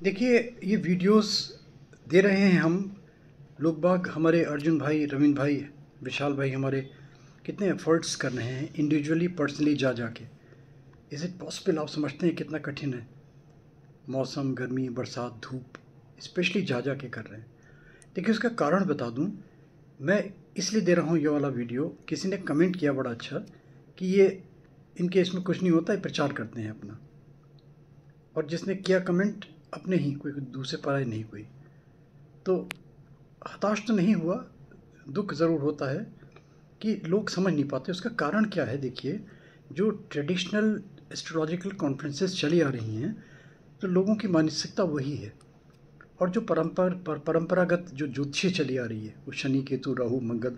देखिए, ये वीडियोस दे रहे हैं हम लोग बाग, हमारे अर्जुन भाई, रवीन भाई, विशाल भाई हमारे कितने एफर्ट्स कर रहे हैं इंडिविजुअली, पर्सनली जा के। Is it possible? आप समझते हैं कितना कठिन है? मौसम, गर्मी, बरसात, धूप, स्पेशली जा के कर रहे हैं। देखिए, उसका कारण बता दूं, मैं इसलिए दे रहा हूँ ये वाला वीडियो। किसी ने कमेंट किया बड़ा अच्छा कि ये इनके इसमें कुछ नहीं होता, ये प्रचार करते हैं अपना। और जिसने किया कमेंट अपने ही, कोई दूसरे पराए नहीं कोई। तो हताश तो नहीं हुआ, दुख ज़रूर होता है कि लोग समझ नहीं पाते। उसका कारण क्या है? देखिए, जो ट्रेडिशनल एस्ट्रोलॉजिकल कॉन्फ्रेंसेस चली आ रही हैं, तो लोगों की मानसिकता वही है। और जो परंपरागत जो ज्योतिषी चली आ रही है, वो शनि, केतु, राहु, मंगल।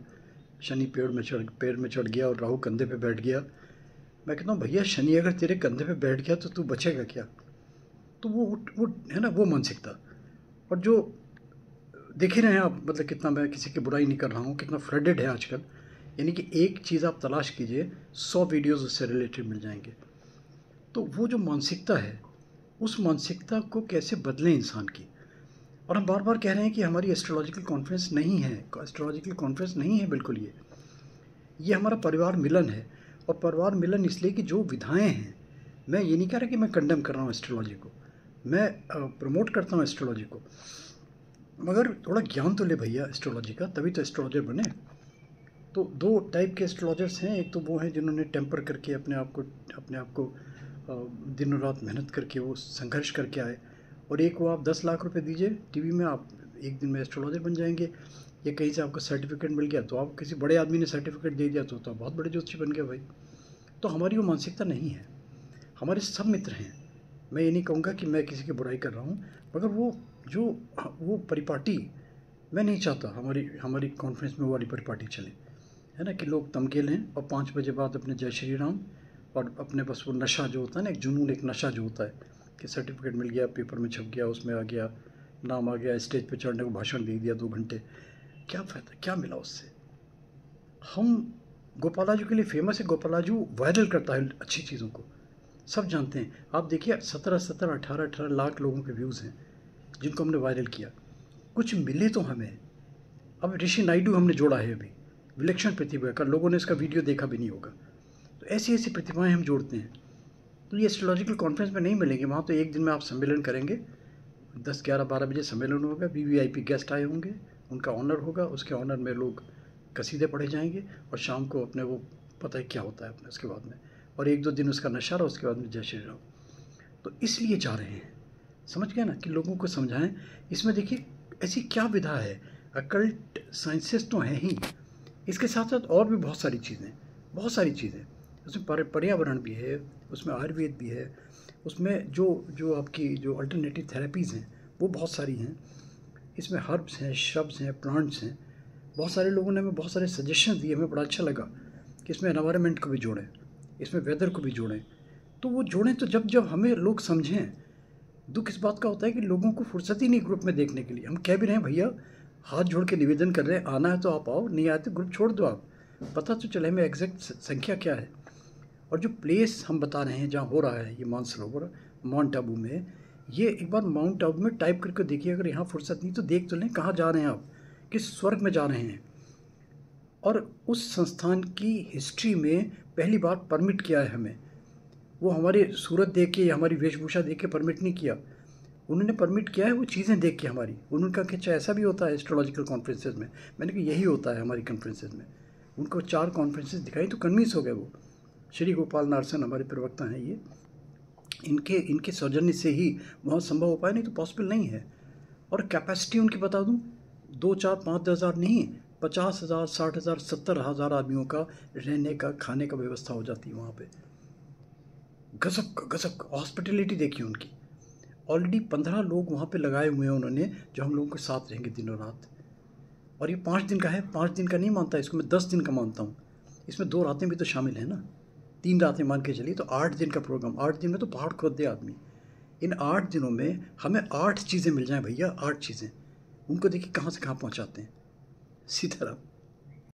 शनि पैर में चढ़ गया और राहु कंधे पे बैठ गया। मैं कहता हूँ भैया, शनि अगर तेरे कंधे पे बैठ गया तो तू बचेगा क्या? तो वो है ना, वो मानसिकता। और जो देख ही रहे हैं आप, मतलब कितना, मैं किसी की बुराई नहीं कर रहा हूँ, कितना फ्लडेड है आजकल। यानी कि एक चीज़ आप तलाश कीजिए, 100 वीडियोज़ उससे रिलेटेड मिल जाएंगे। तो वो जो मानसिकता है, उस मानसिकता को कैसे बदलें इंसान की। और हम बार बार कह रहे हैं कि हमारी एस्ट्रोलॉजिकल कॉन्फ्रेंस नहीं है, एस्ट्रोलॉजिकल कॉन्फ्रेंस नहीं है बिल्कुल। ये हमारा परिवार मिलन है। और परिवार मिलन इसलिए कि जो विधाएं हैं, मैं ये नहीं कह रहा कि मैं कंडेम कर रहा हूँ एस्ट्रोलॉजी को, मैं प्रमोट करता हूँ एस्ट्रोलॉजी को, मगर थोड़ा ज्ञान तो ले भैया एस्ट्रोलॉजी का, तभी तो एस्ट्रोलॉजर बने। तो दो टाइप के एस्ट्रोलॉजर्स हैं। एक तो वो हैं जिन्होंने टेम्पर करके अपने आप को दिन और रात मेहनत करके वो संघर्ष करके आए। और एक वो, आप 10 लाख रुपए दीजिए टीवी में, आप एक दिन में एस्ट्रोलॉजर बन जाएंगे। या कहीं से आपको सर्टिफिकेट मिल गया, तो आप किसी बड़े आदमी ने सर्टिफिकेट दे दिया, तो आप बहुत बड़े ज्योतिषी बन गए भाई। तो हमारी वो मानसिकता नहीं है। हमारे सब मित्र हैं, मैं ये नहीं कहूँगा कि मैं किसी की बुराई कर रहा हूँ, मगर वो परिपाटी मैं नहीं चाहता हमारी हमारी कॉन्फ्रेंस में वो वाली परिपाटी चले, है ना, कि लोग तमगे लें और 5 बजे बाद अपने जय श्री राम, और अपने बस वो नशा जो होता है ना, एक जुनून, एक नशा जो होता है कि सर्टिफिकेट मिल गया, पेपर में छप गया, उसमें आ गया, नाम आ गया, स्टेज पे चढ़ने को भाषण दे दिया 2 घंटे। क्या फ़ायदा, क्या मिला उससे? हम गोपालाजू के लिए फेमस है, गोपालाजू वायरल करता है अच्छी चीज़ों को, सब जानते हैं। आप देखिए, 17 18 लाख लोगों के व्यूज़ हैं जिनको हमने वायरल किया। कुछ मिले तो हमें। अब ऋषि नायडू हमने जोड़ा है अभी, विलक्षण प्रतिभा का, लोगों ने इसका वीडियो देखा भी नहीं होगा। तो ऐसी ऐसी प्रतिभाएं हम जोड़ते हैं। तो ये एस्ट्रोलॉजिकल कॉन्फ्रेंस में नहीं मिलेंगे। वहाँ तो एक दिन में आप सम्मेलन करेंगे, 10 11 12 बजे सम्मेलन होगा, वीवीआईपी गेस्ट आए होंगे, उनका ऑनर होगा, उसके ऑनर में लोग कसीदे पढ़े जाएंगे, और शाम को अपने वो पता है क्या होता है अपने उसके बाद में, और 1 2 दिन उसका नशा रहा, उसके बाद में जय श्री राम। तो इसलिए जा रहे हैं, समझ गए ना, कि लोगों को समझाएं। इसमें देखिए ऐसी क्या विधा है, अकल्ट साइंसेस तो हैं ही, इसके साथ साथ और भी बहुत सारी चीज़ें, बहुत सारी चीज़ें। उसमें पर्यावरण भी है, उसमें आयुर्वेद भी है, उसमें जो जो आपकी जो अल्टरनेटिव थेरेपीज़ हैं वो बहुत सारी हैं। इसमें हर्ब्स हैं, श्रब्स हैं, प्लांट्स हैं। बहुत सारे लोगों ने हमें बहुत सारे सजेशन दिए, हमें बड़ा अच्छा लगा कि इसमें एनवायरनमेंट को भी जोड़ें, इसमें वेदर को भी जोड़ें। तो वो जोड़ें तो जब जब हमें लोग समझें। दुख इस बात का होता है कि लोगों को फुर्सत ही नहीं ग्रुप में देखने के लिए। हम कह भी रहे हैं भैया, हाथ जोड़ के निवेदन कर रहे हैं, आना है तो आप आओ, नहीं आए तो ग्रुप छोड़ दो। आप पता तो चले हमें एग्जैक्ट संख्या क्या है। और जो प्लेस हम बता रहे हैं जहाँ हो रहा है ये मानसरोवर, माउंट आबू में, ये एक बार माउंट आबू में टाइप करके देखिए। अगर यहाँ फुर्सत नहीं तो देख तो लें कहाँ जा रहे हैं आप, किस स्वर्ग में जा रहे हैं। और उस संस्थान की हिस्ट्री में पहली बार परमिट किया है हमें। वो हमारी सूरत देख के या हमारी वेशभूषा देख के परमिट नहीं किया, उन्होंने परमिट किया है वो चीज़ें देख के हमारी। उन्होंने कहा कि अच्छा ऐसा भी होता है एस्ट्रोलॉजिकल कॉन्फ्रेंसेज में। मैंने कहा यही होता है हमारी कॉन्फ्रेंसेज में। उनको 4 कॉन्फ्रेंसेज दिखाई तो कन्विंस हो गए वो। श्री गोपाल नारसन हमारे प्रवक्ता हैं ये, इनके सौजन्य से ही वहाँ संभव हो पाया, नहीं तो पॉसिबल नहीं है। और कैपेसिटी उनकी बता दूँ, 2 4 5 10 हज़ार नहीं, 50,000 60,000 70,000 आदमियों का रहने का, खाने का व्यवस्था हो जाती है वहाँ पे। गजब हॉस्पिटलिटी देखिए उनकी। ऑलरेडी 15 लोग वहाँ पे लगाए हुए हैं उन्होंने, जो हम लोगों के साथ रहेंगे दिन और रात। और ये 5 दिन का है, 5 दिन का नहीं मानता इसको, मैं 10 दिन का मानता हूँ। इसमें 2 रातें भी तो शामिल हैं ना, 3 रातें मान के चलिए, तो 8 दिन का प्रोग्राम। 8 दिन में तो पहाड़ खोद दे आदमी। इन 8 दिनों में हमें 8 चीज़ें मिल जाएं भैया, 8 चीज़ें। उनको देखिए कहाँ से कहाँ पहुँचाते हैं। सीताराम।